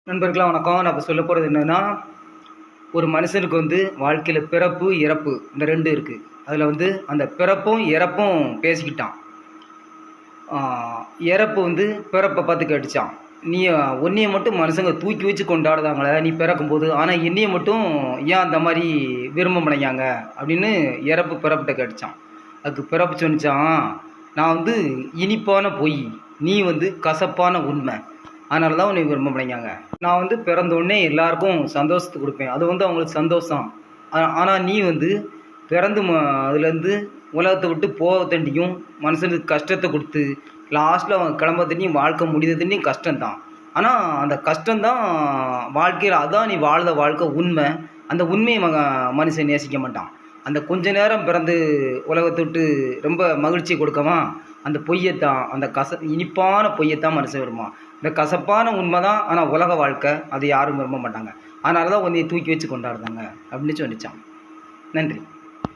நண்பர்களாக வணக்கம். நான் இப்போ சொல்ல போகிறது என்னென்னா, ஒரு மனுஷனுக்கு வாழ்க்கையில் பிறப்பு இறப்பு இந்த ரெண்டு இருக்குது. அதில் அந்த பிறப்பும் இறப்பும் பேசிக்கிட்டான். இறப்பு பிறப்பை பார்த்து கேட்டுச்சான். நீ ஒன்றையை மட்டும் மனுஷங்க தூக்கி வச்சு கொண்டாடுதாங்களே நீ பிறக்கும்போது, ஆனால் என்னையை மட்டும் ஏன் அந்த மாதிரி விரும்ப மாட்டேங்காங்க அப்படின்னு இறப்பு பிறப்பிட்ட கேட்டுச்சான். அதுக்கு பிறப்பு சொன்னிச்சான், நான் இனிப்பான பொய், நீ கசப்பான உண்மை, அதனால தான் உன்னை விரும்ப மாட்டேங்காங்க. நான் பிறந்தோடனே எல்லாருக்கும் சந்தோஷத்தை கொடுப்பேன், அது அவங்களுக்கு சந்தோஷம். ஆனால் நீ பிறந்து அதுலேருந்து உலகத்தை விட்டு போக தண்டியும் மனுஷனுக்கு கஷ்டத்தை கொடுத்து லாஸ்ட்டில் அவங்க கிளம்ப தண்ணியும் வாழ்க்கை முடித தண்ணியும் கஷ்டம்தான். ஆனால் அந்த கஷ்டம்தான் வாழ்க்கையில், அதான் நீ வாழ்ந்த வாழ்க்கை உண்மை. அந்த உண்மையை மனுஷன் நேசிக்க மாட்டான். அந்த கொஞ்ச நேரம் பிறந்து உலகத்தை விட்டு ரொம்ப மகிழ்ச்சி கொடுக்கமா அந்த பொய்யத்தான், அந்த இனிப்பான பொய்யத்தான் மனுஷன் விரும்புவான். இந்த கசப்பான உண்மை தான், ஆனால் உலக வாழ்க்கை அது யாரும் விரும்ப மாட்டாங்க. அதனால தான் உன்னையை தூக்கி வச்சு கொண்டாடுறாங்க அப்படின்னு சொல்லிச்சான். நன்றி.